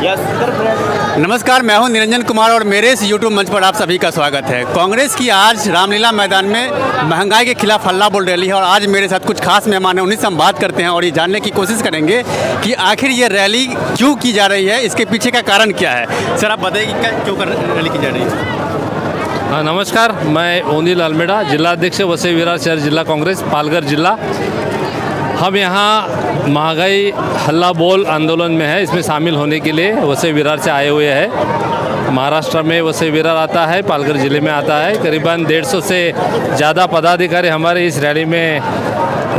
नमस्कार, मैं हूं निरंजन कुमार और मेरे इस यूट्यूब मंच पर आप सभी का स्वागत है। कांग्रेस की आज रामलीला मैदान में महंगाई के खिलाफ हल्ला बोल रैली है और आज मेरे साथ कुछ खास मेहमान हैं, उन्हीं से हम बात करते हैं और ये जानने की कोशिश करेंगे कि आखिर ये रैली क्यों की जा रही है, इसके पीछे का कारण क्या है। सर, आप बताइए कि क्यों रैली की जा रही है। नमस्कार, मैं ओनिल अल्मेडा, जिलाध्यक्ष वसई विरार शहर जिला कांग्रेस पालघर जिला। हम यहाँ महंगाई हल्ला बोल आंदोलन में है, इसमें शामिल होने के लिए वसई विरार से आए हुए हैं। महाराष्ट्र में वसई विरार आता है, पालघर ज़िले में आता है। करीबन 150 से ज़्यादा पदाधिकारी हमारे इस रैली में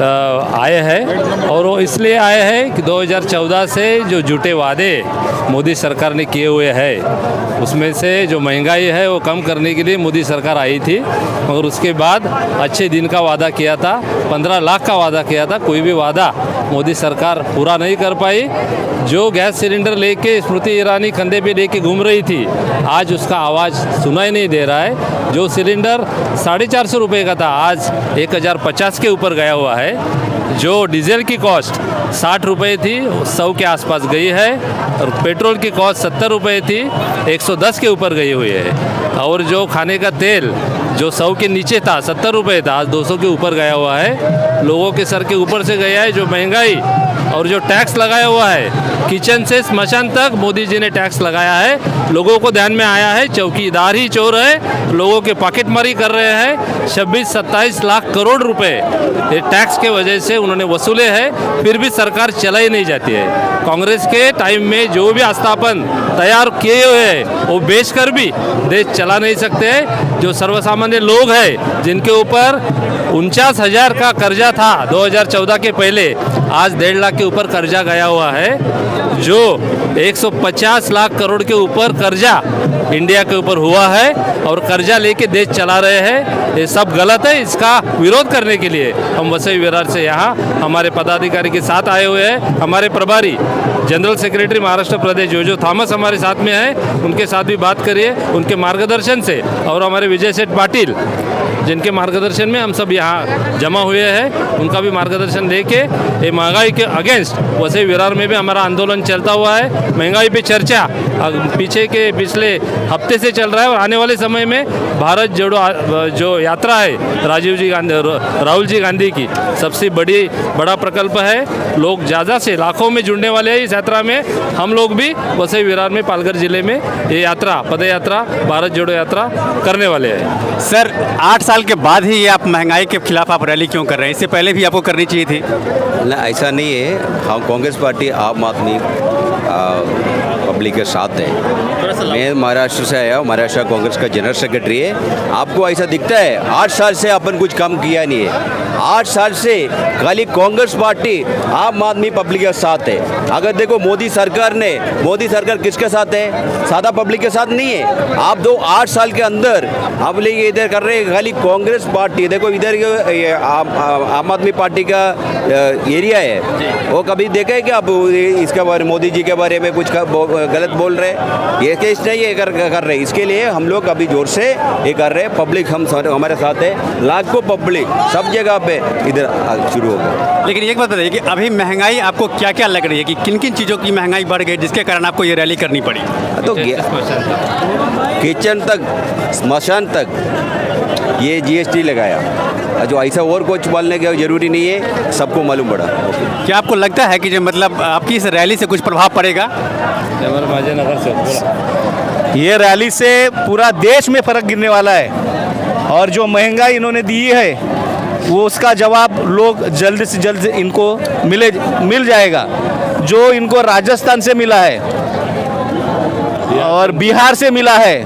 आए हैं और वो इसलिए आए हैं कि 2014 से जो झूठे वादे मोदी सरकार ने किए हुए हैं, उसमें से जो महंगाई है वो कम करने के लिए मोदी सरकार आई थी, मगर उसके बाद अच्छे दिन का वादा किया था, 15 लाख का वादा किया था, कोई भी वादा मोदी सरकार पूरा नहीं कर पाई। जो गैस सिलेंडर लेके स्मृति ईरानी कंधे पे लेके घूम रही थी, आज उसका आवाज़ सुनाई नहीं दे रहा है। जो सिलेंडर 450 रुपये का था, आज 1050 के ऊपर गया हुआ है। जो डीजल की कॉस्ट 60 रुपये थी, 100 के आसपास गई है और पेट्रोल की कॉस्ट 70 रुपये थी, 110 के ऊपर गई हुई है। और जो खाने का तेल जो 100 के नीचे था, 70 रुपये था, आज 200 के ऊपर गया हुआ है। लोगों के सर के ऊपर से गया है जो महंगाई और जो टैक्स लगाया हुआ है, किचन से स्मशान तक मोदी जी ने टैक्स लगाया है। लोगों को ध्यान में आया है चौकीदार ही चोर है, लोगों के पॉकेटमारी कर रहे हैं। 26-27 लाख करोड़ रुपए ये टैक्स के वजह से उन्होंने वसूले हैं, फिर भी सरकार चलाई नहीं जाती है। कांग्रेस के टाइम में जो भी आस्थापन तैयार किए हुए हैं वो बेचकर भी देश चला नहीं सकते। जो सर्वसामान्य लोग हैं जिनके ऊपर 49,000 का कर्जा था 2014 के पहले, आज 1.5 लाख के ऊपर कर्जा गया हुआ है। जो 150 लाख करोड़ के ऊपर कर्जा इंडिया के ऊपर हुआ है और कर्जा लेके देश चला रहे हैं, ये सब गलत है। इसका विरोध करने के लिए हम वसई विरार से यहाँ हमारे पदाधिकारी के साथ आए हुए हैं। हमारे प्रभारी जनरल सेक्रेटरी महाराष्ट्र प्रदेश जो थॉमस हमारे साथ में है, उनके साथ भी बात करिए, उनके मार्गदर्शन से, और हमारे विजय सेठ पाटिल जिनके मार्गदर्शन में हम सब यहाँ जमा हुए हैं, उनका भी मार्गदर्शन लेके ये महंगाई के अगेंस्ट वसई विरार में भी हमारा आंदोलन चलता हुआ है। महंगाई पे चर्चा पिछले हफ्ते से चल रहा है और आने वाले समय में भारत जोड़ो जो यात्रा है राहुल जी गांधी की सबसे बड़ा प्रकल्प है। लोग ज़्यादा से लाखों में जुड़ने वाले हैं इस यात्रा में। हम लोग भी वसई विरार में पालघर जिले में ये यात्रा, पद यात्रा, भारत जोड़ो यात्रा करने वाले हैं। सर, 8 साल के बाद ही ये आप महंगाई के खिलाफ आप रैली क्यों कर रहे हैं? इससे पहले भी आपको करनी चाहिए थी। ना, ऐसा नहीं है। हम कांग्रेस पार्टी आम आदमी पब्लिक के साथ है। मैं महाराष्ट्र से आया हूँ, महाराष्ट्र कांग्रेस का जनरल सेक्रेटरी है। आपको ऐसा दिखता है 8 साल से अपन कुछ कम किया नहीं है। 8 साल से खाली कांग्रेस पार्टी आम आदमी पब्लिक के साथ है। अगर देखो मोदी सरकार किसके साथ है? सादा पब्लिक के साथ नहीं है। आप 8 साल के अंदर आप लोग इधर कर रहे हैं खाली कांग्रेस पार्टी। देखो इधर आम आदमी पार्टी का एरिया है, वो कभी देखा है कि आप इसके बारे मोदी जी के बारे में कुछ गलत बोल रहे हैं? ये केस नहीं है कर रहे। इसके लिए हम लोग अभी जोर से ये कर रहे हैं। पब्लिक हमारे साथ है, लाखों पब्लिक सब जगह पे इधर शुरू हो गया। लेकिन एक बात बताइए कि अभी महंगाई आपको क्या क्या लग रही है, कि किन किन चीज़ों की महंगाई बढ़ गई जिसके कारण आपको ये रैली करनी पड़ी? तो किचन तक स्मशान तक ये GST लगाया। जो ऐसा और कुछ बोलने की जरूरी नहीं है, सबको मालूम पड़ा। क्या आपको लगता है कि जो मतलब आपकी इस रैली से कुछ प्रभाव पड़ेगा? ये रैली से पूरा देश में फर्क गिरने वाला है और जो महंगाई इन्होंने दी है वो उसका जवाब लोग जल्द से जल्द इनको मिल जाएगा। जो इनको राजस्थान से मिला है और बिहार से मिला है,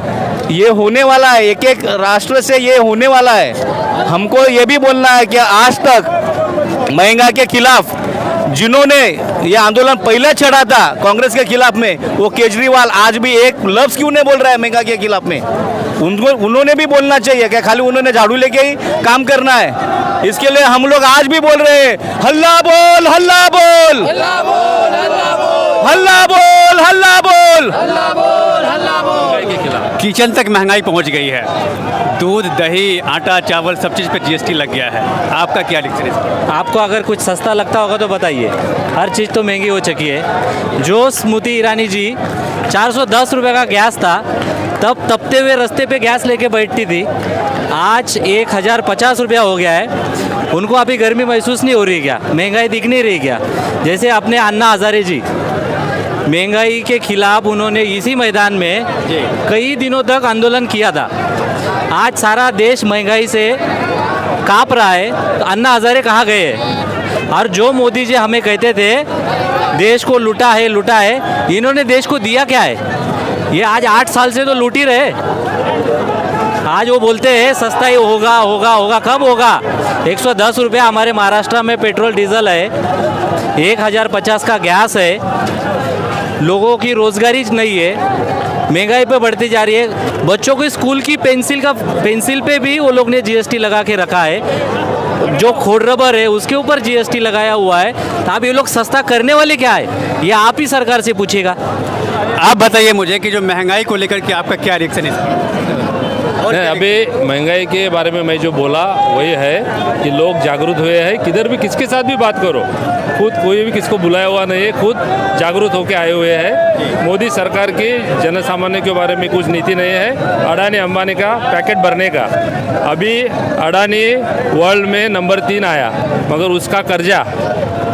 ये होने वाला है। एक एक राष्ट्र से ये होने वाला है। हमको ये भी बोलना है कि आज तक महंगाई के खिलाफ जिन्होंने ये आंदोलन पहले छेड़ा था कांग्रेस के खिलाफ में, वो केजरीवाल आज भी एक लफ्ज़ क्यों नहीं बोल रहा है महंगाई के खिलाफ में? उन्होंने भी बोलना चाहिए कि खाली उन्होंने झाड़ू लेके ही काम करना है। इसके लिए हम लोग आज भी बोल रहे हैं, हल्ला बोल, हल्ला बोल, हल्ला बोल, हल्ला बोल, हल्ला बोल, हल्ला बोल, हल्ला बोल, हल्ला बोल। किचन तक महंगाई पहुंच गई है। दूध, दही, आटा, चावल सब चीज़ पे GST लग गया है। आपका क्या डिसीजन है? आपको अगर कुछ सस्ता लगता होगा तो बताइए। हर चीज़ तो महंगी हो चुकी है। जो स्मृति ईरानी जी 410 रुपये का गैस था, तब तपते हुए रास्ते पे गैस लेके बैठती थी। आज 1050 रुपया हो गया है। उनको अभी गर्मी महसूस नहीं हो रही क्या? महंगाई दिख नहीं रही क्या? जैसे अपने अन्ना हजारे जी, महंगाई के खिलाफ उन्होंने इसी मैदान में कई दिनों तक आंदोलन किया था। आज सारा देश महंगाई से काँप रहा है, तो अन्ना हजारे कहाँ गए हैं? और जो मोदी जी हमें कहते थे देश को लूटा है, इन्होंने देश को दिया क्या है? ये आज 8 साल से तो लूट ही रहे। आज वो बोलते हैं सस्ता ही होगा, कब होगा? 110 रुपया हमारे महाराष्ट्र में पेट्रोल डीजल है, 1050 का गैस है, लोगों की रोजगारी नहीं है, महंगाई पे बढ़ती जा रही है। बच्चों की स्कूल की पेंसिल पे भी वो लोग ने जीएसटी लगा के रखा है, जो खोड रबर है उसके ऊपर जीएसटी लगाया हुआ है। तो अब ये लोग सस्ता करने वाले क्या है? ये आप ही सरकार से पूछिएगा। आप बताइए मुझे कि जो महंगाई को लेकर के आपका क्या रिएक्शन है? नहीं, अभी महंगाई के बारे में मैं जो बोला वही है कि लोग जागरूक हुए हैं। किधर भी किसके साथ भी बात करो, खुद कोई भी किसको बुलाया हुआ नहीं है, खुद जागरूक होकर आए हुए हैं। मोदी सरकार की जन सामान्य के बारे में कुछ नीति नहीं है। अडानी अंबानी का पैकेट भरने का, अभी अडानी वर्ल्ड में नंबर 3 आया, मगर उसका कर्जा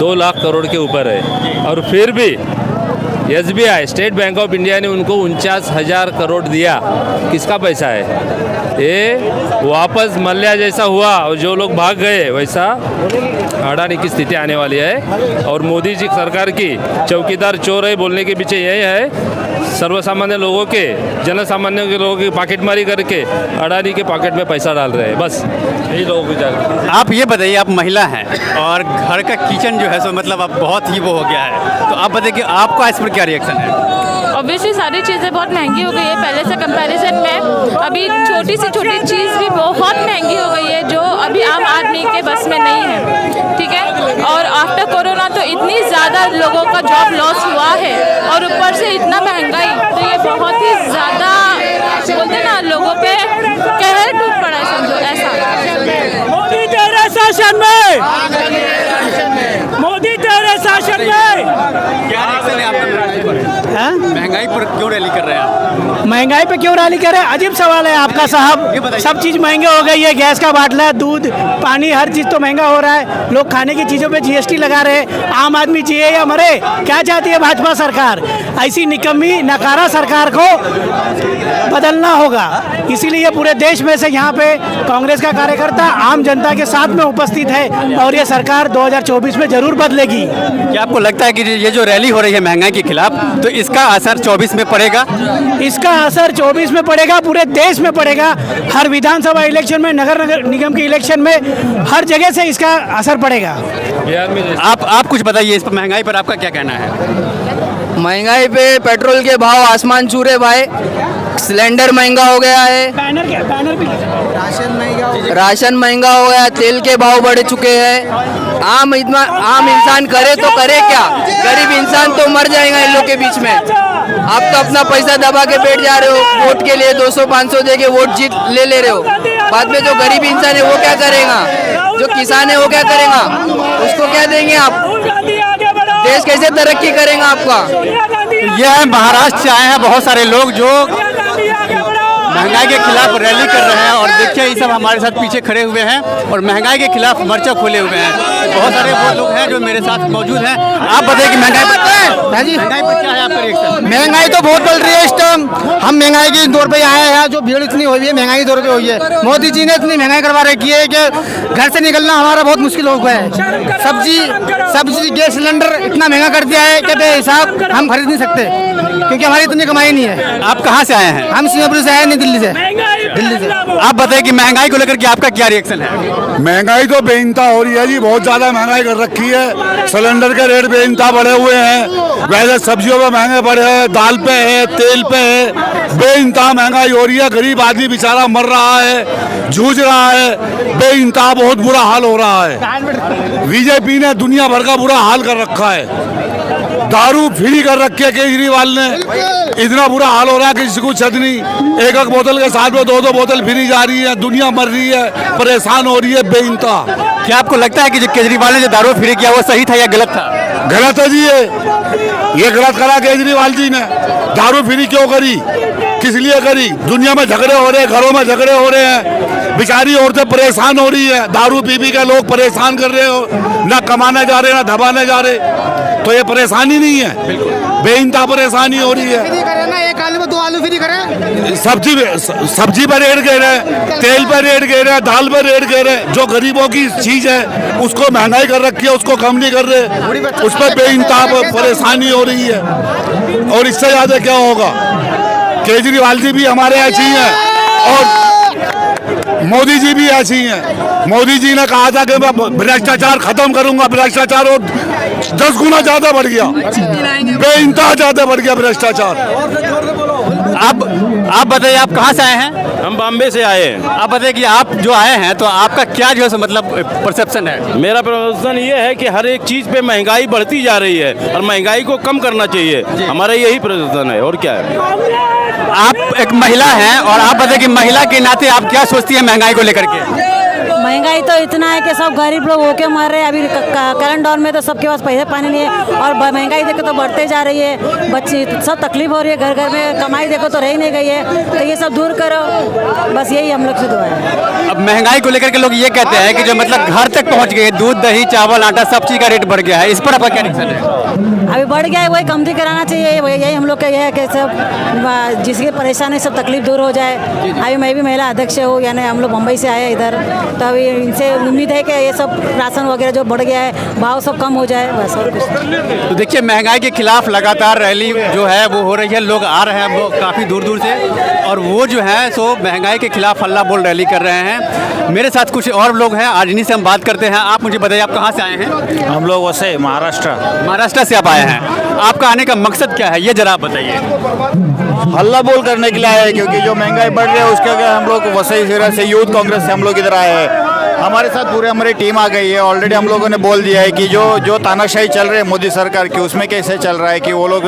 2 लाख करोड़ के ऊपर है। और फिर भी SBI state bank of India ने उनको 49,000 करोड़ दिया। किसका पैसा है? ये वापस मल्ल्या जैसा हुआ और जो लोग भाग गए वैसा अडानी की स्थिति आने वाली है। और मोदी जी सरकार की चौकीदार चोर है बोलने के पीछे यही है, सर्वसामान्य लोगों के, जन सामान्य के लोगों की पॉकेटमारी करके अडानी के पॉकेट में पैसा डाल रहे हैं। बस यही लोगों को जान। आप ये बताइए, आप महिला हैं और घर का किचन जो है सो मतलब अब बहुत ही वो हो गया है, तो आप बताइए कि आपका इस पर क्या रिएक्शन है? ऑब्वियसली सारी चीज़ें बहुत महंगी हो गई है पहले से कंपैरिजन में। अभी छोटी से छोटी चीज़ भी बहुत महंगी हो गई है, जो अभी आम आदमी के बस में नहीं है, ठीक है। और आफ्टर कोरोना तो इतनी ज़्यादा लोगों का जॉब लॉस हुआ है, और ऊपर से इतना महंगाई, तो ये बहुत ही ज़्यादा बोलते ना लोगों पे कहर टूट पड़ा है, समझो ऐसा। मोदी तेरे शासन में, मोदी तेरे शासन में। क्या रिएक्शन है आपका महंगाई पर क्यों रैली कर रहे हैं आप? महंगाई पे क्यों रैली कर रहे हैं? अजीब सवाल है आपका साहब। सब चीज़ महंगे हो गई है, गैस का बाटला, दूध, पानी, हर चीज़ तो महंगा हो रहा है। लोग खाने की चीज़ों पे जीएसटी लगा रहे हैं। आम आदमी जिए या मरे, क्या चाहती है भाजपा सरकार? ऐसी निकम्मी नकारा सरकार को बदलना होगा। इसीलिए पूरे देश में से यहाँ पे कांग्रेस का कार्यकर्ता आम जनता के साथ में उपस्थित है, और ये सरकार 2024 में जरूर बदलेगी। क्या आपको लगता है कि ये जो रैली हो रही है महंगाई के खिलाफ, तो इसका असर 24 में पड़ेगा? इसका असर 24 में पड़ेगा, पूरे देश में पड़ेगा। हर विधानसभा इलेक्शन में, नगर निगम के इलेक्शन में, हर जगह से इसका असर पड़ेगा। बिहार में आप कुछ बताइए इस पर, महंगाई पर आपका क्या कहना है? महंगाई पे पेट्रोल के भाव आसमान छू रहे भाई, सिलेंडर महंगा हो गया है, बैनर भी राशन महंगा हो गया, तेल के भाव बढ़ चुके हैं। आम इंसान करे तो करे क्या? गरीब इंसान तो मर जाएगा इन लोग के बीच में। आप तो अपना पैसा दबा के बैठ जा रहे हो, वोट के लिए 200-500 दे के वोट जीत ले रहे हो। बाद में जो गरीब इंसान है वो क्या करेगा? जो किसान है वो क्या करेगा? उसको क्या देंगे आप? देश कैसे तरक्की करेगा आपका? यह महाराष्ट्र से आए हैं बहुत सारे लोग जो महंगाई के खिलाफ रैली कर रहे हैं, और देखिए ये सब हमारे साथ पीछे खड़े हुए हैं और महंगाई के खिलाफ मोर्चा खोले हुए हैं। बहुत सारे वो लोग हैं जो मेरे साथ मौजूद हैं। आप बताइए कि महंगाई पर क्या है आपका रिएक्शन? महंगाई तो बहुत बढ़ रही है इस टाइम। हम महंगाई के दौर पे आए हैं, जो भीड़ इतनी हुई है महंगाई दौर पे हुई है। मोदी जी ने इतनी महंगाई करवा रखी है कि घर से निकलना हमारा बहुत मुश्किल हो गया है। सब्जी गैस सिलेंडर इतना महंगा कर दिया है कि बेहिसाब हम खरीद नहीं सकते, क्योंकि हमारी इतनी कमाई नहीं है। आप कहाँ से आए हैं? हम सिंगापुर से आए नहीं, दिल्ली से। आप बताइए कि महंगाई को लेकर के आपका क्या रिएक्शन है? महंगाई तो बेइंतहा हो रही है जी, बहुत ज़्यादा महंगाई कर रखी है। सिलेंडर के रेट बेइंतहा बढ़े हुए हैं, वैसे सब्जियों पे महंगे बढ़े हैं, दाल पे है, तेल पे है, बेइंतहा महंगाई हो रही है। गरीब आदमी बेचारा मर रहा है, जूझ रहा है, बेइंतहा बहुत बुरा हाल हो रहा है। बीजेपी ने दुनिया भर का बुरा हाल कर रखा है। दारू फ्री कर रखी है केजरीवाल ने, इतना बुरा हाल हो रहा है कि किसी को छत नहीं। एक बोतल के साथ में 2 बोतल फ्री जा रही है, दुनिया मर रही है, परेशान हो रही है बेइंतहा। क्या आपको लगता है कि जो केजरीवाल ने जो दारू फ्री किया वो सही था या गलत था? गलत है जी, ये गलत करा केजरीवाल जी ने। दारू फ्री क्यों करी, किस लिए करी? दुनिया में झगड़े हो रहे हैं, घरों में झगड़े हो रहे हैं, बेचारी औरतें परेशान हो रही है, दारू पी पी के लोग परेशान कर रहे हो, ना कमाने जा रहे ना दबाने जा रहे, तो ये परेशानी नहीं है, बेइंतहा परेशानी हो रही है। एक आलू में 2 आलू फ्री करें, सब्जी पर रेट गिर रहे, तेल पर रेट गिर रहे, दाल पर रेट गिर रहे, जो गरीबों की चीज है उसको महंगाई कर रखी है, उसको कम नहीं कर रहे, उस पर बेइंतहा परेशानी हो रही है। और इससे ज्यादा क्या होगा? केजरीवाल जी भी हमारे ऐसे ही हैं और मोदी जी भी ऐसी ही हैं। मोदी जी ने कहा था कि मैं भ्रष्टाचार खत्म करूंगा, भ्रष्टाचार और 10 गुना ज्यादा बढ़ गया, बेइंतहा ज्यादा बढ़ गया भ्रष्टाचार। आप बताइए, आप कहाँ से आए हैं? हम बॉम्बे से आए हैं। आप बताइए कि आप जो आए हैं तो आपका क्या जो है मतलब परसेप्शन है? मेरा परसेप्शन ये है कि हर एक चीज़ पे महंगाई बढ़ती जा रही है और महंगाई को कम करना चाहिए, हमारा यही परसेप्शन है। और क्या है? आप एक महिला हैं और आप बताइए कि महिला के नाते आप क्या सोचती हैं महंगाई को लेकर के? महंगाई तो इतना है कि सब गरीब लोग होके मर रहे हैं। अभी करंट डाउन में तो सबके पास पैसे पानी नहीं है और महंगाई देखो तो बढ़ते जा रही है, बच्चे सब तकलीफ हो रही है, घर घर में कमाई देखो तो रह नहीं गई है, तो ये सब दूर करो, बस यही हम लोग से दुआ है। अब महंगाई को लेकर के लोग ये कहते हैं कि जो मतलब घर तक पहुंच गए, दूध दही चावल आटा सब चीज़ का रेट बढ़ गया है, इस पर आपका क्या रिएक्शन है? अभी बढ़ गया है, वही कमती कराना चाहिए, यही हम लोग का यह है कि सब जिसकी परेशानी सब तकलीफ दूर हो जाए। अभी मैं भी महिला अध्यक्ष हूँ, यानी हम लोग मुंबई से आए इधर, तो अभी इनसे उम्मीद है कि ये सब राशन वगैरह जो बढ़ गया है भाव सब कम हो जाए, बस और कुछ। तो देखिए महंगाई के खिलाफ लगातार रैली जो है वो हो रही है, लोग आ रहे हैं वो काफ़ी दूर दूर से और वो जो है सो महंगाई के खिलाफ हल्ला बोल रैली कर रहे हैं। मेरे साथ कुछ और लोग हैं, आज इन्हीं से हम बात करते हैं। आप मुझे बताइए, आप कहाँ से आए हैं? हम लोग वैसे महाराष्ट्र से आप आए हैं, आपका आने का मकसद क्या है ये जरा आप बताइए। हल्ला बोल करने के लिए आए हैं, क्योंकि जो महंगाई बढ़ रही है उसके आगे हम लोग वसई विरार से यूथ कांग्रेस से हम लोग इधर आए हैं। हमारे साथ पूरे हमारी टीम आ गई है। ऑलरेडी हम लोगों ने बोल दिया है कि जो तानाशाही चल रही है मोदी सरकार की, उसमें कैसे चल रहा है कि वो लोग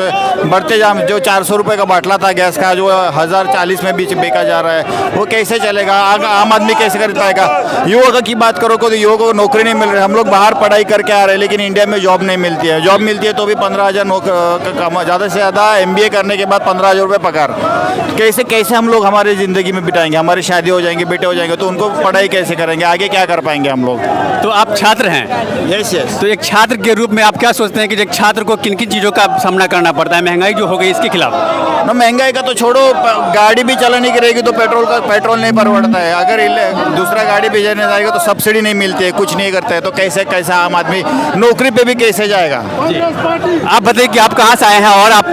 बढ़ते जा, जो 400 रुपये का बाटला था गैस का, जो 1040 में बीच बेचा जा रहा है, वो कैसे चलेगा? आम आदमी कैसे कर पाएगा? युवकों की बात करो तो युवकों को नौकरी नहीं मिल रही। हम लोग बाहर पढ़ाई करके आ रहे हैं, लेकिन इंडिया में जॉब नहीं मिलती है। जॉब मिलती है तो भी 15,000 ज़्यादा से ज़्यादा MBA करने के बाद 15,000 रुपये पगार। कैसे हम लोग हमारी ज़िंदगी में बिताएंगे? हमारी शादी हो जाएंगे, बेटे हो जाएंगे, तो उनको पढ़ाई कैसे करेंगे? आगे क्या कर पाएंगे हम लोग? तो आप छात्र हैं? यस। तो एक छात्र के रूप में आप क्या सोचते हैं कि एक छात्र को किन किन चीज़ों का सामना करना पड़ता है महंगाई जो हो गई इसके खिलाफ? ना महंगाई का तो छोड़ो, गाड़ी भी चलाने की रहेगी तो पेट्रोल नहीं भरवाता है। अगर दूसरा गाड़ी भी जाने जाएगा तो सब्सिडी नहीं मिलती है, कुछ नहीं करता है, तो कैसा आम आदमी नौकरी पे भी कैसे जाएगा? आप बताइए कि आप कहाँ से आए हैं और आप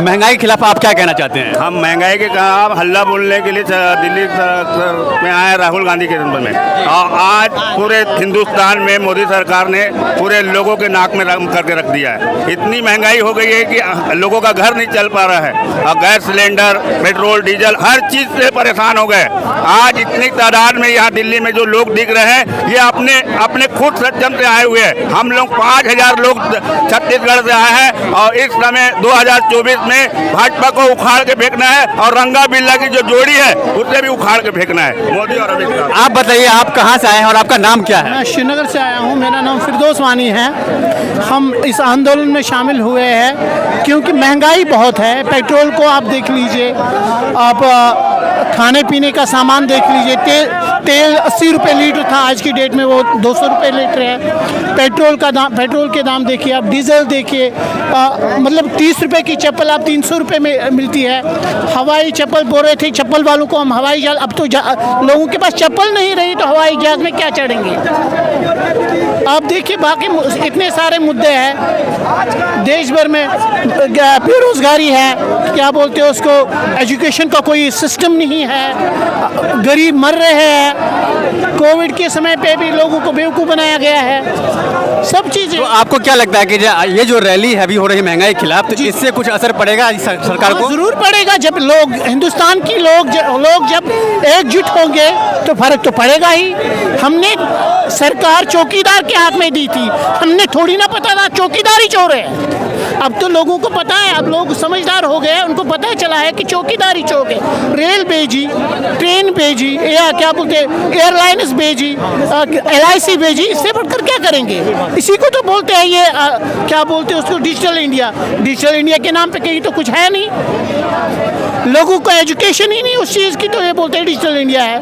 महंगाई के खिलाफ आप क्या कहना चाहते हैं? हम महंगाई के खिलाफ हल्ला बोलने के लिए दिल्ली में आए राहुल गांधी के नंबर में। आज पूरे हिंदुस्तान में मोदी सरकार ने पूरे लोगों के नाक में रम करके रख दिया है। इतनी महंगाई हो गई है कि लोगों का घर नहीं चल पा रहा है और गैस सिलेंडर, पेट्रोल, डीजल हर चीज़ से परेशान हो गए। आज इतनी तादाद में यहाँ दिल्ली में जो लोग दिख रहे हैं ये अपने खुद सज्जन से आए हुए हैं। हम लोग 5,000 लोग छत्तीसगढ़ से आए हैं और इस समय 2024 में भाजपा को उखाड़ के फेंकना है और रंगा बिल्ला की जो जोड़ी है उसे भी उखाड़ के फेंकना है, मोदी और अमित शाह। आप बताइए, आप कहाँ से आए हैं और आपका नाम क्या है? मैं श्रीनगर से आया हूँ, मेरा नाम फिरदौस वानी है। हम इस आंदोलन में शामिल हुए हैं क्योंकि महंगाई बहुत है। पेट्रोल को आप देख लीजिए, आप खाने पीने का सामान देख लीजिए, तेल 80 रुपये लीटर था, आज की डेट में वो 200 रुपये लीटर है। पेट्रोल के दाम देखिए, आप डीजल देखिए, मतलब 30 रुपये की चप्पल आप 300 रुपये में मिलती है। हवाई चप्पल बोल रहे थे चप्पल वालों को हम हवाई जहाज, अब तो लोगों के पास चप्पल नहीं रही तो हवाई जहाज में क्या चढ़ेंगे? आप देखिए बाकी इतने सारे मुद्दे हैं देश भर में। बेरोजगारी है, क्या बोलते हैं उसको, एजुकेशन का कोई सिस्टम नहीं है, गरीब मर रहे हैं, कोविड के समय पे भी लोगों को बेवकूफ़ बनाया गया है, सब चीज़ें। तो आपको क्या लगता है कि ये जो रैली है अभी हो रही है महंगाई के खिलाफ, तो इससे कुछ असर पड़ेगा सरकार को? जरूर पड़ेगा। जब लोग हिंदुस्तान की लोग जब एकजुट होंगे तो फर्क तो पड़ेगा ही। हमने सरकार चौकीदार के हाथ में दी थी, हमने थोड़ी ना पता था चौकीदार ही चोर है। अब तो लोगों को पता है, अब लोग समझदार हो गए, उनको पता चला है कि चौकीदारी चौक है। रेल भेजी, ट्रेन भेजी, या क्या बोलते हैं एयरलाइंस भेजी, LIC भेजी, इससे बढ़कर क्या करेंगे? इसी को तो बोलते हैं ये क्या बोलते हैं उसको, डिजिटल इंडिया। डिजिटल इंडिया के नाम पे कहीं तो कुछ है नहीं, लोगों को एजुकेशन ही नहीं उस चीज़ की, तो ये बोलते हैं डिजिटल इंडिया है।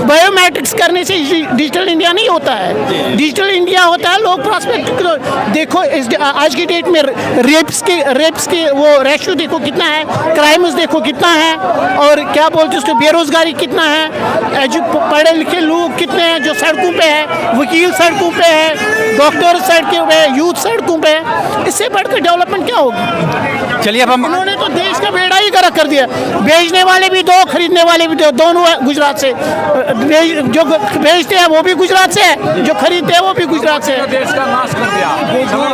बायोमेट्रिक्स करने से डिजिटल इंडिया नहीं होता है। डिजिटल इंडिया होता है लोग प्रॉस्पेक्ट देखो, आज की डेट में रेप्स के वो रेशियो देखो कितना है, क्राइम्स देखो कितना है, और क्या बोलते हैं उसको बेरोजगारी कितना है, पढ़े लिखे लोग कितने हैं जो सड़कों पे है, वकील सड़कों पे है, डॉक्टर सड़कों पे है, यूथ सड़कों पे है। इससे बढ़कर डेवलपमेंट क्या होगी? चलिए अब हम उन्होंने तो देश का बेड़ा ही गर्क कर दिया। बेचने वाले भी दो, खरीदने वाले भी दो, दोनों गुजरात से। जो बेचते हैं वो भी गुजरात से है, जो खरीदते हैं वो भी गुजरात से है। देश का नाश कर दिया।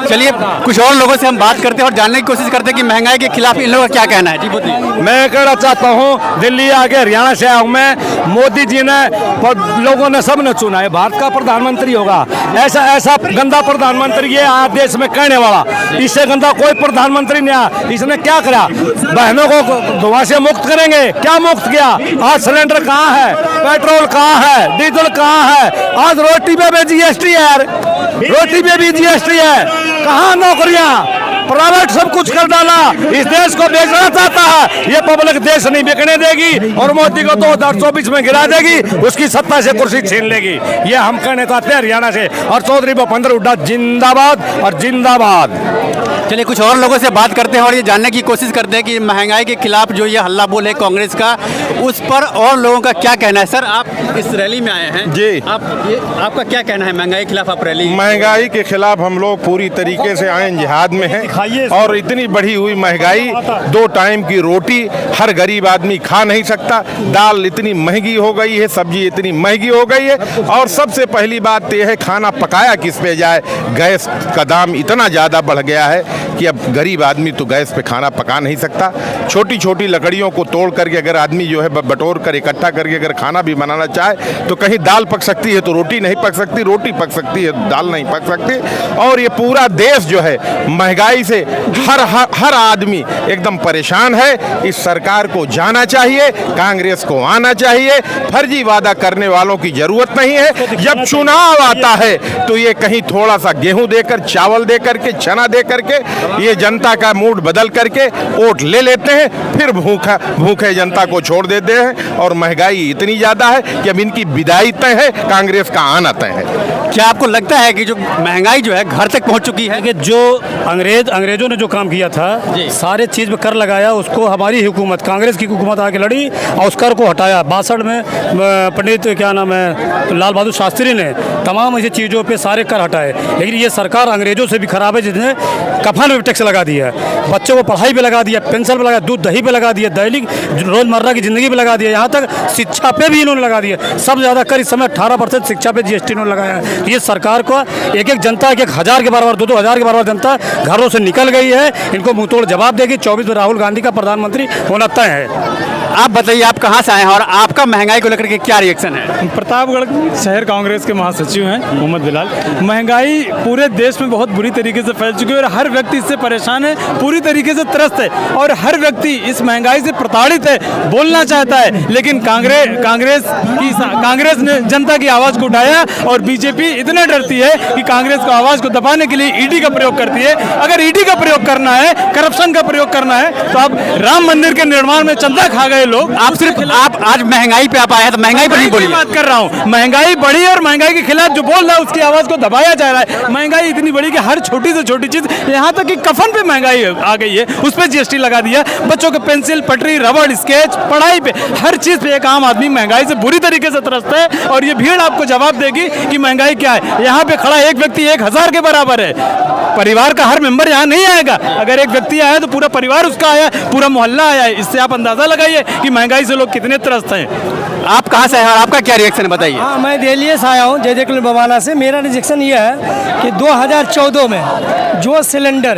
चलिए कुछ और लोगों से हम बात करते हैं और जानने की कोशिश करते हैं कि महंगाई के खिलाफ इन लोगों का क्या कहना है। जी बताइए। मैं कहना चाहता हूँ, दिल्ली आके हरियाणा से आया हूँ मैं। मोदी जी ने, लोगों ने, सब ने चुना है, भारत का प्रधानमंत्री होगा। ऐसा गंदा प्रधानमंत्री ये आज देश में कहने वाला, इससे गंदा कोई प्रधानमंत्री नहीं आया। इसने क्या करा? बहनों को धुआं से मुक्त करेंगे, क्या मुक्त किया? आज सिलेंडर कहाँ है, पेट्रोल कहाँ है, डीजल कहाँ है? आज रोटी पे भी GST है यार, रोटी पे भी GST है। कहाँ नौकरियाँ? प्राइवेट सब कुछ कर डाला। इस देश को बेचना चाहता है, ये पब्लिक देश नहीं बिकने देगी और मोदी को 2024 में गिरा देगी, उसकी सत्ता से कुर्सी छीन लेगी। ये हम कहने चाहते हैं हरियाणा से। और चौधरी भूपेंद्र हुड्डा जिंदाबाद और जिंदाबाद। चलिए कुछ और लोगों से बात करते हैं और ये जानने की कोशिश करते हैं कि महंगाई के खिलाफ जो ये हल्ला बोल है कांग्रेस का, उस पर और लोगों का क्या कहना है। सर आप इस रैली में आए हैं जी, आपका क्या कहना है महंगाई के खिलाफ? आप रैली महंगाई के खिलाफ हम लोग पूरी तरीके से आए जिहाद में हैं। और इतनी बढ़ी हुई महंगाई, 2 टाइम की रोटी हर गरीब आदमी खा नहीं सकता, दाल इतनी महंगी हो गई है, सब्जी इतनी महंगी हो गई है, और सबसे पहली बात यह है खाना पकाया किस पे जाए। गैस का दाम इतना ज़्यादा बढ़ गया है कि अब गरीब आदमी तो गैस पे खाना पका नहीं सकता। छोटी छोटी लकड़ियों को तोड़ करके अगर आदमी जो है बटोर कर इकट्ठा करके अगर खाना भी बनाना चाहे तो कहीं दाल पक सकती है तो रोटी नहीं पक सकती, रोटी पक सकती है दाल नहीं पक सकती। और ये पूरा देश जो है महंगाई से हर आदमी एकदम परेशान है। इस सरकार को जाना चाहिए, कांग्रेस को आना चाहिए। फर्जी वादा करने वालों की जरूरत नहीं है। जब चुनाव आता है तो ये कहीं थोड़ा सा गेहूं देकर, चावल देकर के, चना देकर के ये जनता का मूड बदल करके वोट ले लेते हैं, फिर भूखे जनता को छोड़ देते हैं। और महंगाई इतनी ज्यादा है कि अब इनकी विदाई तय है, कांग्रेस का आना तय है। क्या आपको लगता है कि जो महंगाई जो है घर तक पहुंच चुकी है? कि जो अंग्रेजों ने जो काम किया था, सारे चीज़ में कर लगाया, उसको हमारी हुकूमत, कांग्रेस की हुकूमत आके लड़ी और उस कर को हटाया। 62 में पंडित क्या नाम है लाल बहादुर शास्त्री ने तमाम ऐसी चीज़ों पे सारे कर हटाए। लेकिन ये सरकार अंग्रेजों से भी खराब है, जिसने कफन में टैक्स लगा दिया है, बच्चों को पढ़ाई पे लगा दिया, पेंशन पे लगा, दूध दही पे लगा दिया, दैनिक रोजमर्रा की ज़िंदगी पे लगा दिया, यहाँ तक शिक्षा पे भी इन्होंने लगा दिया। सब ज़्यादा कर इस समय 18% शिक्षा पे GST इन्होंने लगाया है। ये सरकार को एक जनता, 1,000 के बराबर, 2-2 हज़ार के बराबर जनता घरों से निकल गई है। इनको मुंह तोड़ जवाब देगी। 24 में राहुल गांधी का प्रधानमंत्री होना तय है। आप बताइए, आप कहाँ से आए हैं और आपका महंगाई को लेकर के क्या रिएक्शन है? प्रतापगढ़ शहर कांग्रेस के महासचिव हैं मोहम्मद बिलाल। महंगाई पूरे देश में बहुत बुरी तरीके से फैल चुकी है और हर व्यक्ति इससे परेशान है, पूरी तरीके से त्रस्त है और हर व्यक्ति इस महंगाई से प्रताड़ित है, बोलना चाहता है। लेकिन कांग्रेस ने जनता की आवाज़ को उठाया और बीजेपी इतना डरती है कि कांग्रेस को आवाज़ को दबाने के लिए ईडी का प्रयोग करती है। अगर ईडी का प्रयोग करना है, करप्शन का प्रयोग करना है, तो अब राम मंदिर के निर्माण में चंदा खा गए लोग। आप आज महंगाई पे आप आए हैं तो महंगाई पर नहीं बोलिए। बात कर रहा हूँ, महंगाई बढ़ी और महंगाई के खिलाफ जो बोल रहा है उसकी आवाज़ को दबाया जा रहा है। महंगाई इतनी बड़ी कि हर छोटी से छोटी चीज़, यहाँ तक कि कफन पे महंगाई आ गई है, उस पर GST लगा दिया। बच्चों के पेंसिल, पटरी, रबड़, स्केच, पढ़ाई पे, हर चीज़ पे एक आम आदमी महंगाई से बुरी तरीके से त्रस्त है। और ये भीड़ आपको जवाब देगी कि महंगाई क्या है। यहाँ पे खड़ा एक व्यक्ति 1,000 के बराबर है। परिवार का हर मेंबर यहाँ नहीं आएगा। अगर एक व्यक्ति आया तो पूरा परिवार उसका आया, पूरा मोहल्ला आया है। इससे आप अंदाजा लगाइए कि महंगाई से लोग कितने त्रस्त हैं। आप कहाँ से हैं और आपका क्या रिएक्शन है बताइए? हाँ, मैं दिल्ली से आया हूँ, जय जयकुल बवाना से। मेरा रिएक्शन ये है कि 2014 में जो सिलेंडर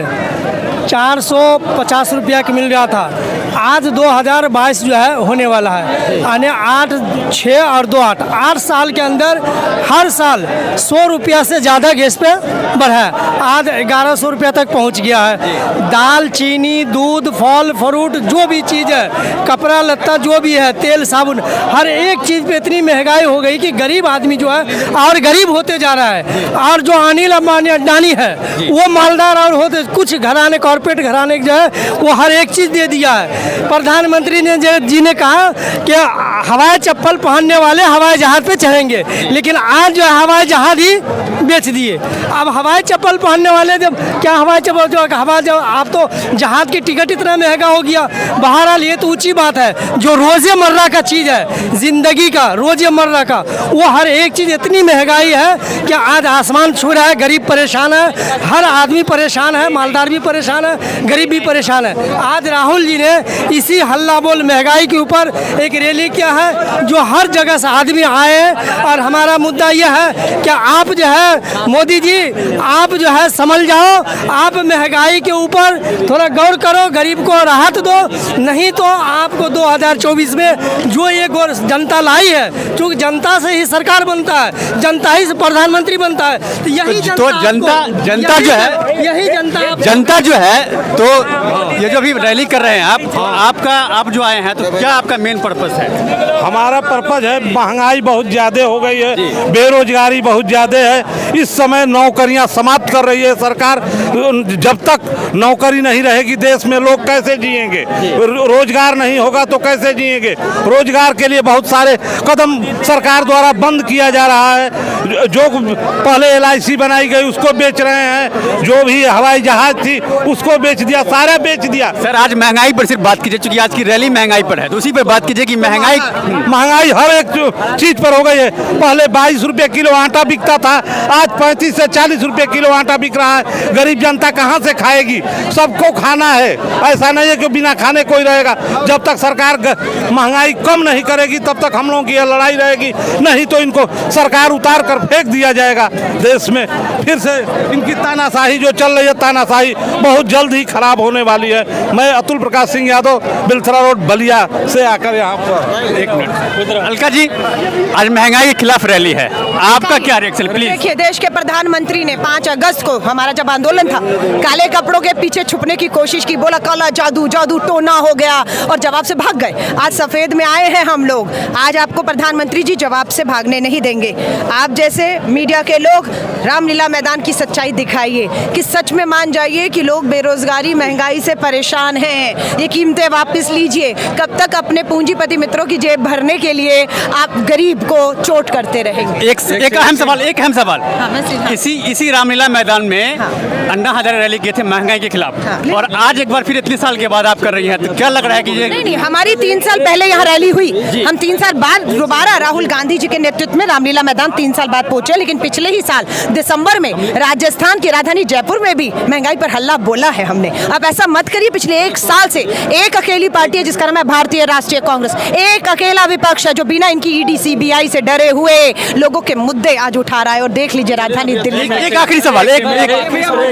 450 रुपया की मिल रहा था, आज 2022 जो है होने वाला है, यानी 8, 6 और 2, 8 साल के अंदर हर साल 100 रुपया से ज़्यादा गैस पे बढ़ा है। आज 1100 रुपया तक पहुंच गया है। दाल, चीनी, दूध, फल फ्रूट जो भी चीज़ है, कपड़ा लत्ता जो भी है, तेल साबुन, हर एक चीज़ पे इतनी महंगाई हो गई कि गरीब आदमी जो है और गरीब होते जा रहा है। और जो अनिल अंबानी अडानी है वो मालदार और होते, कुछ घराने कॉर्पोरेट घराने जो है वो हर एक चीज़ दे दिया है। प्रधानमंत्री जी ने कहा कि हवाई चप्पल पहनने वाले हवाई जहाज़ पे चढ़ेंगे, लेकिन आज जो है हवाई जहाज़ ही बेच दिए। अब हवाई चप्पल पहनने वाले जब क्या हवाई चप्पल जो आप तो जहाज़ की टिकट इतना महंगा हो गया। बहरहाल ये तो ऊँची बात है, जो रोज़मर्रा का चीज़ है, ज़िंदगी का रोज़मर्रा का, वो हर एक चीज़ इतनी महंगाई है कि आज आसमान छू रहा है। गरीब परेशान है, हर आदमी परेशान है, मालदार भी परेशान है, गरीब भी परेशान है। आज राहुल जी ने इसी हल्ला बोल महंगाई के ऊपर एक रैली किया है, जो हर जगह से आदमी आए। और हमारा मुद्दा यह है कि आप जो है मोदी जी, आप जो है संभल जाओ, आप महंगाई के ऊपर थोड़ा गौर करो, गरीब को राहत दो, नहीं तो आपको 2024 में जो ये जनता लाई है, क्योंकि जनता से ही सरकार बनता है, जनता ही से प्रधानमंत्री बनता है, तो यही तो जनता जो है, यही जनता जो है, तो ये जो अभी रैली कर रहे हैं आप जो आए हैं, तो क्या आपका मेन पर्पस है? हमारा पर्पज है, महंगाई बहुत ज़्यादा हो गई है, बेरोजगारी बहुत ज़्यादा है। इस समय नौकरियां समाप्त कर रही है सरकार। जब तक नौकरी नहीं रहेगी देश में, लोग कैसे जिएंगे? रोजगार नहीं होगा तो कैसे जिएंगे? रोजगार के लिए बहुत सारे कदम सरकार द्वारा बंद किया जा रहा है। जो पहले LIC बनाई गई उसको बेच रहे हैं, जो भी हवाई जहाज थी उसको बेच दिया, सारा बेच दिया। सर, आज महंगाई पर सिर्फ बात कीजिए, चूंकि आज की रैली महंगाई पर है, तो उसी पर बात कीजिए कि महंगाई हर एक चीज पर हो गई है। पहले 22 रुपये किलो आटा बिकता था, आज 35 से 40 रुपये किलो आटा बिक रहा है। गरीब जनता कहाँ से खाएगी? सबको खाना है, ऐसा नहीं है कि बिना खाने कोई रहेगा। जब तक सरकार महंगाई कम नहीं करेगी तब तक हम लोगों की यह लड़ाई रहेगी, नहीं तो इनको सरकार उतार कर फेंक दिया जाएगा देश में। फिर से इनकी तानाशाही जो चल रही है, तानाशाही बहुत जल्द ही खराब होने वाली है। मैं अतुल प्रकाश सिंह यादव, बिलथरा रोड, बलिया से आकर यहाँ पर। एक मिनट अलका जी, आज महंगाई के खिलाफ रैली है, आपका क्या रिएक्शन प्लीज? देखिए, देश के प्रधानमंत्री ने 5 अगस्त को हमारा जब आंदोलन था, काले कपड़ों के पीछे छुपने की कोशिश की, बोला काला जादू, जादू टोना हो गया, और जवाब से भाग गए। आज सफेद में आए हैं हम लोग। आज आपको प्रधानमंत्री जी जवाब से भागने नहीं देंगे। आप जैसे मीडिया के लोग रामलीला मैदान की सच्चाई दिखाइए, कि सच में मान जाइए कि लोग बेरोजगारी, महंगाई से परेशान हैं। ये कीमतें वापस लीजिए। कब तक अपने पूंजीपति मित्रों की जेब भरने के लिए आप गरीब को चोट करते रहेंगे? एक अहम सवाल। इसी रामलीला मैदान में अन्ना हजारे रैली किए थे महंगाई के खिलाफ, और आज एक बार फिर इतने साल के बाद आप कर रही हैं, तो क्या लग रहा है कि ये नहीं, हमारी 3 साल पहले यहाँ रैली हुई, हम 3 साल बाद दोबारा राहुल गांधी जी के नेतृत्व में रामलीला मैदान 3 साल बाद पहुंचे। लेकिन पिछले ही साल दिसंबर में राजस्थान की राजधानी जयपुर में भी महंगाई पर हल्ला बोला है हमने। अब ऐसा मत करिए, पिछले 1 साल से एक अकेली पार्टी है जिसका नाम है भारतीय राष्ट्रीय कांग्रेस, एक अकेला विपक्ष है जो बिना इनकी ED CBI से डरे हुए लोगों के मुद्दे आज उठा रहा है। और देख लीजिए राजधानी दिल्ली में। एक आखिरी सवाल, एक आखिरी सवाल।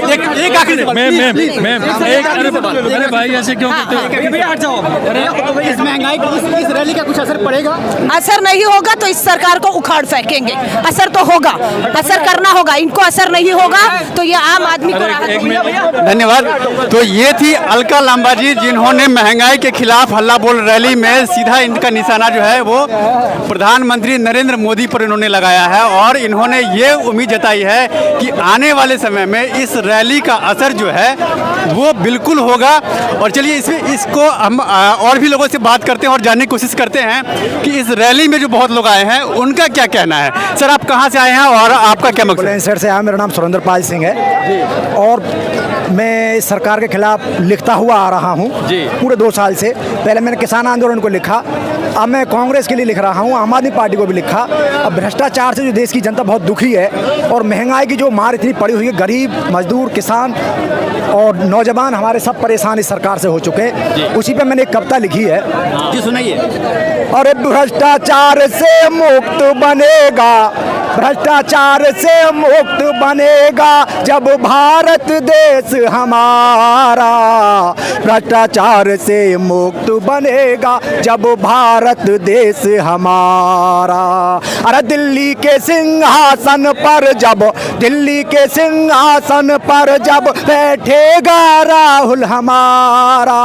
अरे भाई ऐसे क्यों करते हो? इस महंगाई का इस रैली का कुछ असर पड़ेगा? असर नहीं होगा तो इस सरकार को उखाड़ फेंकेंगे। असर तो होगा, असर करना होगा। इनको असर नहीं होगा तो ये आम आदमी को राहत होगी। धन्यवाद। तो ये थी अलका लांबा जी, जिन्होंने महंगाई के खिलाफ हल्ला बोल रैली में सीधा इनका निशाना जो है वो प्रधानमंत्री नरेंद्र मोदी पर इन्होंने लगाया है, और इन्होंने ये उम्मीद जताई है कि आने वाले समय में इस रैली का असर जो है वो बिल्कुल होगा। और चलिए इसको हम और भी लोगों से बात करते हैं और जानने की कोशिश करते हैं कि इस रैली में जो बहुत लोग आए हैं उनका क्या कहना है। सर, आप कहाँ से आए हैं और आपका क्या मकसद? बुलंदशहर से आया, मेरा नाम सुरेंद्र पाल सिंह है, और मैं इस सरकार के खिलाफ लिखता हुआ आ रहा हूँ पूरे 2 साल से। पहले मैंने किसान आंदोलन को लिखा, अब मैं कांग्रेस के लिए लिख रहा हूँ, आम आदमी पार्टी को भी लिखा। अब भ्रष्टाचार से जो देश की जनता बहुत दुखी है, और महंगाई की जो मार इतनी पड़ी हुई है, गरीब, मजदूर, किसान और नौजवान हमारे सब परेशान इस सरकार से हो चुके हैं। उसी पे मैंने एक कविता लिखी है जी, सुनाइए। और भ्रष्टाचार से मुक्त बनेगा भ्रष्टाचार से मुक्त बनेगा जब भारत देश हमारा, भ्रष्टाचार से मुक्त बनेगा जब भारत देश हमारा। अरे दिल्ली के सिंहासन पर जब, दिल्ली के सिंहासन पर जब बैठेगा राहुल हमारा,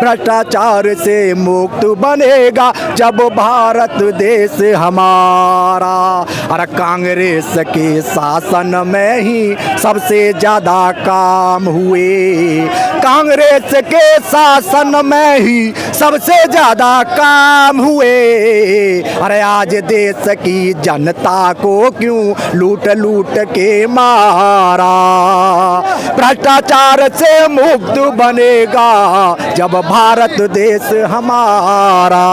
भ्रष्टाचार से मुक्त बनेगा जब भारत देश हमारा। अरे कांग्रेस के शासन में ही सबसे ज्यादा काम हुए, कांग्रेस के शासन में ही सबसे ज्यादा काम हुए। अरे आज देश की जनता को क्यों लूट लूट के मारा, भ्रष्टाचार से मुक्त बनेगा जब भारत देश हमारा।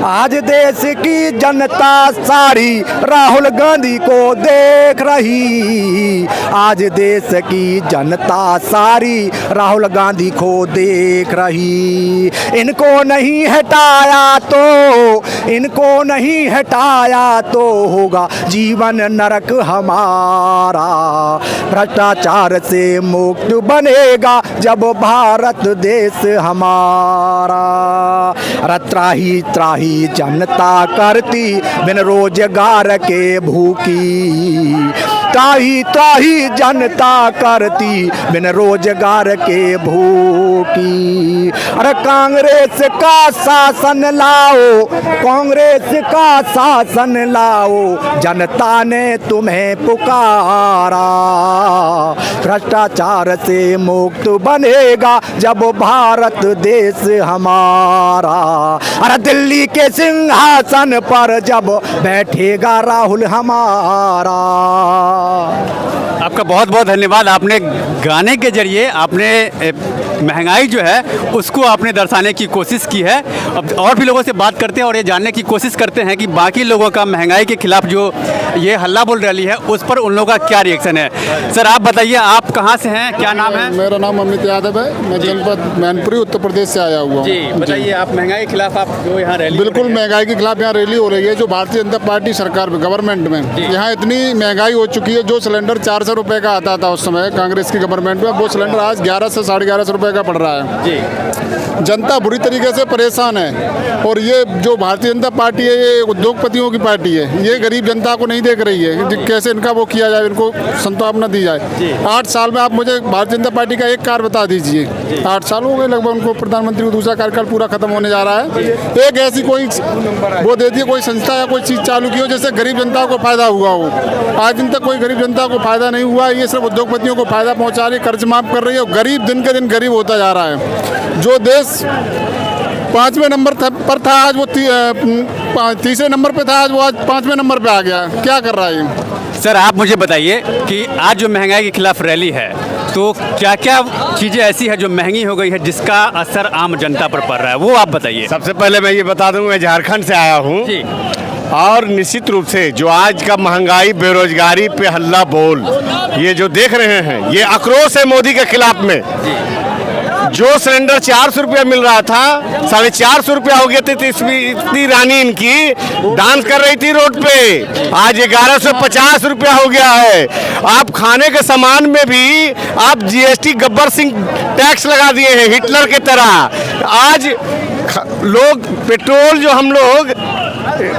आज देश की जनता सारी राहुल गांधी को देख रही, आज देश की जनता सारी राहुल गांधी को देख रही। इनको नहीं हटाया तो, इनको नहीं हटाया तो होगा जीवन नरक हमारा, भ्रष्टाचार से मुक्त बनेगा जब भारत देश हमारा। त्राही त्राही जनता करती बिन रोजगार के भूखी, त्राही त्राही जनता करती बिन रोजगार के भूखी। अरे कांग्रेस का शासन लाओ, कांग्रेस का शासन लाओ, जनता ने तुम्हें पुकारा, भ्रष्टाचार से मुक्त बनेगा जब भारत देश हमारा। अरे दिल्ली के सिंहासन पर जब बैठेगा राहुल हमारा। आपका बहुत बहुत धन्यवाद। आपने गाने के जरिए आपने महंगाई जो है उसको आपने दर्शाने की कोशिश की है। अब और भी लोगों से बात करते हैं और ये जानने की कोशिश करते हैं कि बाकी लोगों का महंगाई के खिलाफ जो ये हल्ला बोल रही है उस पर उन लोगों का क्या रिएक्शन है। सर आप बताइए, आप कहाँ से हैं, क्या नाम है? मेरा नाम अमित यादव है, मैं जनपद मैनपुरी उत्तर प्रदेश से आया हुआ हूँ। जी बताइए, आप महंगाई के खिलाफ आप जो यहाँ रैली? बिल्कुल महंगाई के खिलाफ यहाँ रैली हो रही है। जो भारतीय जनता पार्टी सरकार गवर्नमेंट में यहाँ इतनी महंगाई हो चुकी है, जो सिलेंडर 400 रुपये का आता था उस समय कांग्रेस की गवर्नमेंट में, वो सिलेंडर आज 1100 साढ़े 1100 रुपये का पड़ रहा है। जी जनता बुरी तरीके से परेशान है। और ये जो भारतीय जनता पार्टी है ये उद्योगपतियों की पार्टी है, ये गरीब जनता को नहीं देख रही है कि कैसे इनका वो किया जाए, इनको संतावना दी जाए। 8 साल में आप मुझे भारतीय जनता पार्टी का एक कार्य बता दीजिए। 8 साल हो गए लगभग उनको, प्रधानमंत्री को दूसरा कार्यकाल पूरा खत्म होने जा रहा है। एक ऐसी कोई वो दे दिए, कोई संस्था या कोई चीज़ चालू की हो जिससे गरीब जनता को फायदा हुआ हो। आज दिन तक कोई गरीब जनता को फायदा नहीं हुआ। ये सिर्फ उद्योगपतियों को फायदा पहुँचा रही है, कर्ज माफ कर रही है। गरीब दिन के दिन गरीब होता जा रहा है। जो देश 5वें नंबर पर था आज वो 3रे नंबर पे था, आज वो आज 5वें नंबर पे आ गया। क्या कर रहा है? सर आप मुझे बताइए कि आज जो महंगाई के खिलाफ रैली है तो क्या क्या चीज़ें ऐसी है जो महंगी हो गई है जिसका असर आम जनता पर पड़ रहा है, वो आप बताइए। सबसे पहले मैं ये बता दूं, मैं झारखंड से आया हूँ और निश्चित रूप से जो आज का महंगाई बेरोजगारी पे हल्ला बोल ये जो देख रहे हैं, ये आक्रोश है मोदी के खिलाफ में। जो सिलेंडर 400 रुपया मिल रहा था 450 रुपया हो गया थे, तो इतनी रानी इनकी डांस कर रही थी रोड पे, आज 1150 रुपया हो गया है। आप खाने के सामान में भी आप जीएसटी गब्बर सिंह टैक्स लगा दिए हैं हिटलर के तरह। आज लोग पेट्रोल जो हम लोग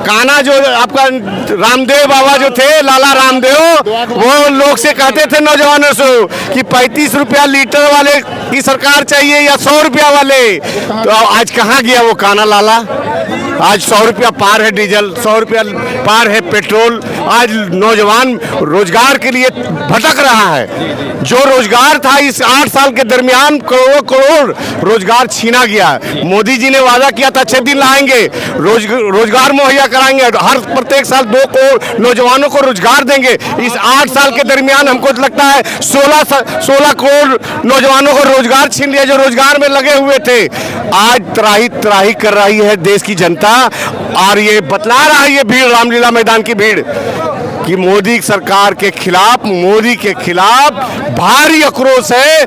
काना जो आपका रामदेव बाबा जो थे, लाला रामदेव, वो लोग से कहते थे नौजवानों से कि 35 रुपया लीटर वाले की सरकार चाहिए या 100 रुपया वाले। तो आज कहाँ गया वो काना लाला? आज 100 रुपया पार है डीजल, 100 रुपया पार है पेट्रोल। आज नौजवान रोजगार के लिए भटक रहा है। जो रोजगार था इस 8 साल के दरमियान करोड़ों करोड़ रोजगार छीना गया। मोदी जी ने वादा किया था 6 दिन लाएंगे, रोजगार मुहैया कराएंगे, हर प्रत्येक साल 2 करोड़ नौजवानों को रोजगार देंगे। इस 8 साल के दरमियान हमको लगता है 16 करोड़ नौजवानों को रोजगार छीन लिया जो रोजगार में लगे हुए थे। आज त्राही त्राही कर रही है देश की जनता और ये बतला रहा है ये भीड़, रामलीला मैदान की भीड़ कि मोदी सरकार के खिलाफ, मोदी के खिलाफ भारी आक्रोश है।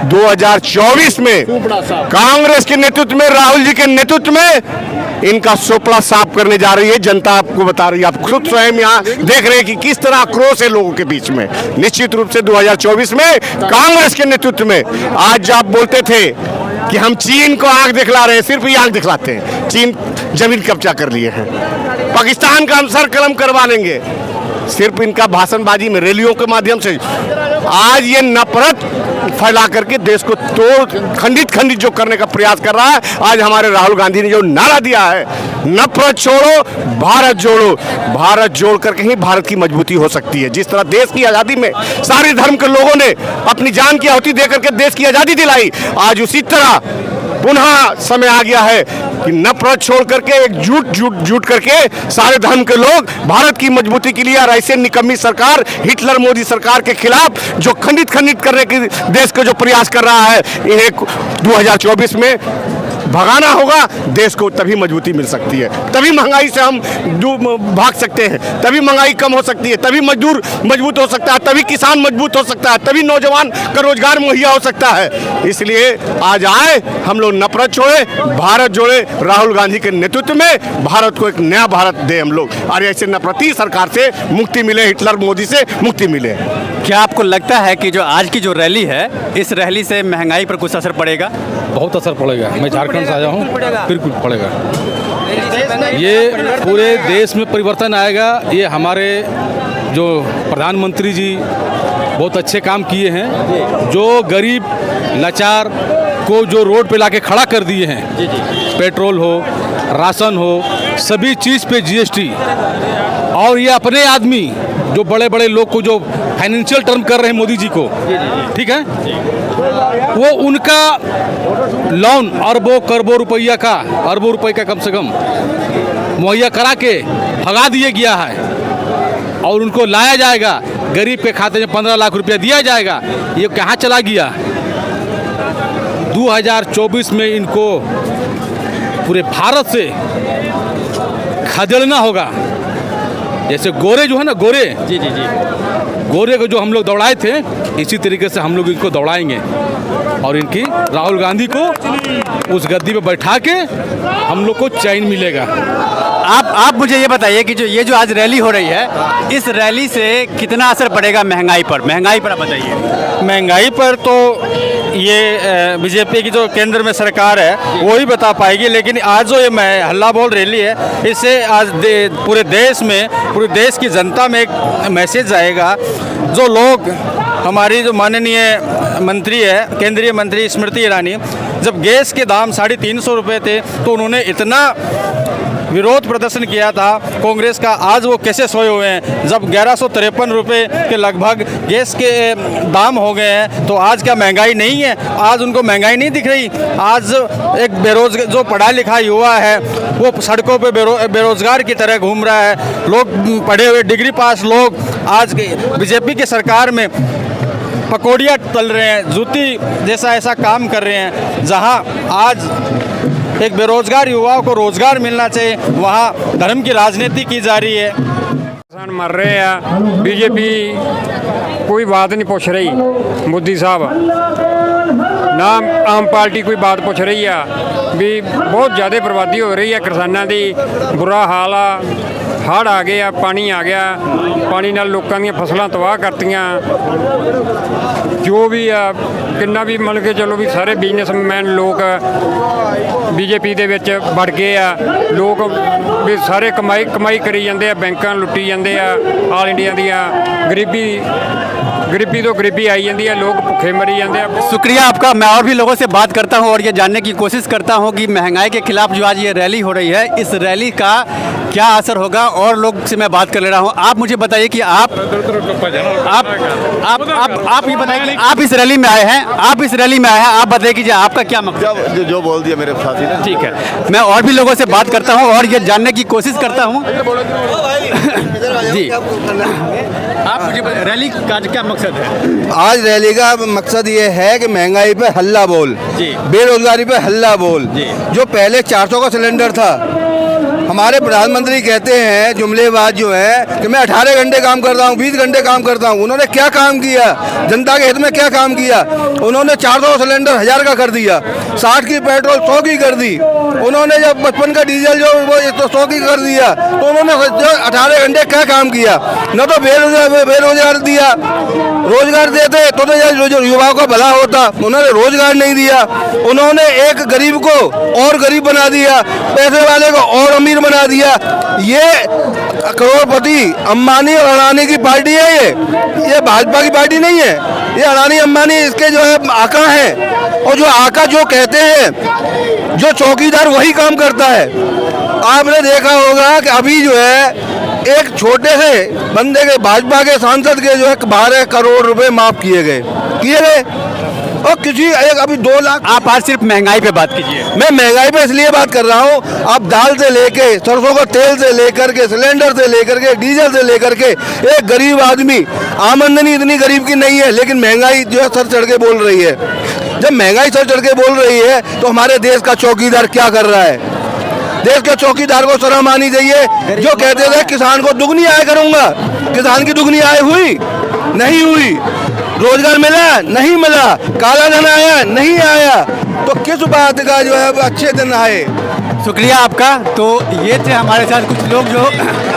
2024 में कांग्रेस के नेतृत्व में, राहुल जी के नेतृत्व में इनका सोपड़ा साफ करने जा रही है। जनता आपको बता रही है, आप खुद स्वयं यहाँ देख रहे हैं कि किस तरह आक्रोश है लोगों के बीच में। निश्चित रूप से 2024 में कांग्रेस के नेतृत्व में, आज आप बोलते थे कि हम चीन को आंख दिखला रहे हैं, सिर्फ ये आंख दिखलाते हैं। चीन जमीन कब्जा कर लिए हैं, पाकिस्तान का हम सर कलम करवा लेंगे, सिर्फ इनका भाषणबाजी में, रैलियों के माध्यम से। आज ये नफरत फैला करके देश को तोड़ खंडित खंडित जो करने का प्रयास कर रहा है। आज हमारे राहुल गांधी ने जो नारा दिया है, नफरत छोड़ो भारत जोड़ो, भारत जोड़ करके ही भारत की मजबूती हो सकती है। जिस तरह देश की आज़ादी में सारे धर्म के लोगों ने अपनी जान की आहुति दे करके देश की आज़ादी दिलाई, आज उसी तरह पुनः समय आ गया है कि नफरत छोड़ करके एकजुट करके सारे धर्म के लोग भारत की मजबूती के लिए, और ऐसे निकम्मी सरकार हिटलर मोदी सरकार के खिलाफ जो खंडित करने की देश को जो प्रयास कर रहा है, इन्हें 2024 में भगाना होगा। देश को तभी मजबूती मिल सकती है, तभी महंगाई से हम भाग सकते हैं, तभी महंगाई कम हो सकती है, तभी मजदूर मजबूत हो सकता है, तभी किसान मजबूत हो सकता है, तभी नौजवान का रोजगार मुहैया हो सकता है। इसलिए आज आए हम लोग नफरत छोड़े, भारत जोड़े, राहुल गांधी के नेतृत्व में भारत को एक नया भारत दे हम लोग, और ऐसे नफरती सरकार से मुक्ति मिले, हिटलर मोदी से मुक्ति मिले। क्या आपको लगता है कि जो आज की जो रैली है, इस रैली से महंगाई पर कुछ असर पड़ेगा? बहुत असर पड़ेगा। मैं झारखंड से आया हूँ, बिल्कुल पड़ेगा। ये पूरे देश में परिवर्तन आएगा। ये हमारे जो प्रधानमंत्री जी बहुत अच्छे काम किए हैं, जो गरीब लाचार को जो रोड पे लाके खड़ा कर दिए हैं, पेट्रोल हो, राशन हो, सभी चीज़ पे जीएसटी, और ये अपने आदमी जो बड़े बड़े लोग को जो फाइनेंशियल टर्म कर रहे हैं मोदी जी को, ठीक है, वो उनका लोन अरबों करोड़ों रुपया का, अरबों रुपए का कम से कम मुहैया करा के भगा दिया गया है, और उनको लाया जाएगा, गरीब के खाते में 15 लाख रुपया दिया जाएगा। ये कहाँ चला गया? 2024 में इनको पूरे भारत से खदेड़ना होगा। जैसे गोरे जो है ना, गोरे गोरे को जो हम लोग दौड़ाए थे, इसी तरीके से हम लोग इनको दौड़ाएंगे, और इनकी राहुल गांधी को उस गद्दी पे बैठा के हम लोग को चैन मिलेगा। आप मुझे ये बताइए कि जो आज रैली हो रही है, इस रैली से कितना असर पड़ेगा महंगाई पर? महंगाई पर आप बताइए। महंगाई पर तो ये बीजेपी की जो केंद्र में सरकार है वो ही बता पाएगी, लेकिन आज जो ये हल्ला बोल रैली है, इससे आज पूरे देश में, पूरे देश की जनता में एक मैसेज आएगा। जो लोग, हमारी जो माननीय मंत्री है, केंद्रीय मंत्री स्मृति ईरानी, जब गैस के दाम 350 रुपये थे तो उन्होंने इतना विरोध प्रदर्शन किया था कांग्रेस का। आज वो कैसे सोए हुए हैं जब 1153 रुपये के लगभग गैस के दाम हो गए हैं? तो आज क्या महंगाई नहीं है? आज उनको महंगाई नहीं दिख रही? आज एक बेरोजगार, जो पढ़ा लिखा युवा है, वो सड़कों पे बेरोजगार की तरह घूम रहा है। लोग पढ़े हुए डिग्री पास लोग आज बीजेपी की सरकार में पकौड़ियाँ तल रहे हैं, जूती जैसा ऐसा काम कर रहे हैं। जहां आज एक बेरोजगार युवाओं को रोजगार मिलना चाहिए, वहाँ धर्म की राजनीति की जा रही है। किसान मर रहे हैं, बीजेपी कोई बात नहीं पूछ रही, मोदी साहब ना आम पार्टी कोई बात पूछ रही है। भी बहुत ज़्यादा बर्बादी हो रही है किसानों की, बुरा हाल आ, हड़ आ गया, पानी आ गया, पानी नाल लोगों दी फसलां तबाह करतियां। जो भी आ किन्ना भी मान के चलो भी सारे बिजनेसमैन लोग बीजेपी दे विच वड़ गए आ, लोग भी सारे कमाई करी जाते हैं, बैंकां लुट्टी जाते हैं, आल इंडिया दियां गरीबी तो गरीबी आई जाती है, लोग भुखे मरी जाते हैं। शुक्रिया आपका। मैं और भी लोगों से बात करता हूं और ये जानने की कोशिश करता हूं कि महंगाई के खिलाफ जो आज ये रैली हो रही है, इस रैली का क्या असर होगा, और लोग से मैं बात कर ले रहा हूं। आप मुझे बताइए कि आप ये बताइए कि आप इस रैली में आए हैं, आप बताइए कि आपका क्या मकसद? जो बोल दिया मेरे साथी ने। ठीक है, मैं और भी लोगों से बात करता हूं और ये जानने की कोशिश करता हूं। जी, आप मुझे रैली का क्या मकसद है? आज रैली का मकसद ये है कि महंगाई पे हल्ला बोल, बेरोजगारी पे हल्ला बोल। जो पहले 400 का सिलेंडर था हमारे प्रधानमंत्री कहते हैं जुमलेबाज जो है कि मैं 18 घंटे काम करता हूँ, 20 घंटे काम करता हूँ। उन्होंने क्या काम किया? जनता के हित में क्या काम किया? उन्होंने 400 सिलेंडर 1000 का कर दिया, 60 की पेट्रोल 100 की कर दी। उन्होंने जब 55 का डीजल जो वो 100 की कर दिया। तो उन्होंने 18 घंटे क्या काम किया? न तो बेरोजगार दिया, रोजगार देते तो युवाओं का भला होता। उन्होंने रोजगार नहीं दिया। उन्होंने एक गरीब को और गरीब बना दिया, पैसे वाले को और अमीर बना दिया। ये करोड़पति अंबानी और अडानी की पार्टी है। ये भाजपा की पार्टी नहीं है। ये अडानी अंबानी इसके जो है आका हैं, और जो आका जो कहते हैं, जो चौकीदार वही काम करता है। आपने देखा होगा कि अभी जो है एक छोटे से बंदे के, भाजपा के सांसद के जो है 12 करोड़ रुपए माफ किए गए। और किसी एक अभी 2 लाख। आप आज सिर्फ महंगाई पे बात कीजिए। मैं महंगाई पे इसलिए बात कर रहा हूँ, आप दाल से लेके, सरसों का तेल से लेकर के, सिलेंडर से लेकर के, डीजल से लेकर के, एक गरीब आदमी, आमदनी इतनी गरीब की नहीं है, लेकिन महंगाई जो है सर चढ़ के बोल रही है। जब महंगाई सर चढ़ के बोल रही है तो हमारे देश का चौकीदार क्या कर रहा है? देश के चौकीदार को शर्म आनी चाहिए। जो कहते थे किसान को दुगनी आय करूंगा, किसान की दुगनी आय हुई? नहीं हुई। रोजगार मिला? नहीं मिला। काला धन आया? नहीं आया। तो किस बात का जो है अच्छे दिन आए? शुक्रिया आपका। तो ये थे हमारे साथ कुछ लोग जो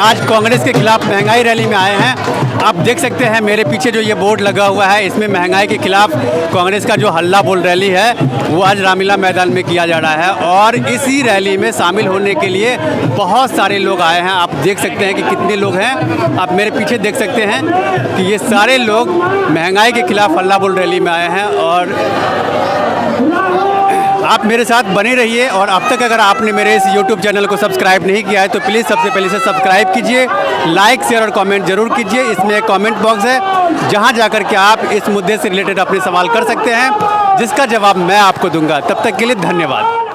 आज कांग्रेस के खिलाफ महंगाई रैली में आए हैं। आप देख सकते हैं मेरे पीछे जो ये बोर्ड लगा हुआ है, इसमें महंगाई के खिलाफ कांग्रेस का जो हल्ला बोल रैली है वो आज रामलीला मैदान में किया जा रहा है। और इसी रैली में शामिल होने के लिए बहुत सारे लोग आए हैं। आप देख सकते हैं कि कितने लोग हैं। आप मेरे पीछे देख सकते हैं कि ये सारे लोग महंगाई के खिलाफ हल्ला बोल रैली में आए हैं। और आप मेरे साथ बने रहिए। और अब तक अगर आपने मेरे इस YouTube चैनल को सब्सक्राइब नहीं किया है तो प्लीज़ सबसे पहले से सब्सक्राइब कीजिए, लाइक शेयर और कमेंट जरूर कीजिए। इसमें एक कमेंट बॉक्स है जहां जाकर के आप इस मुद्दे से रिलेटेड अपने सवाल कर सकते हैं, जिसका जवाब मैं आपको दूंगा। तब तक के लिए धन्यवाद।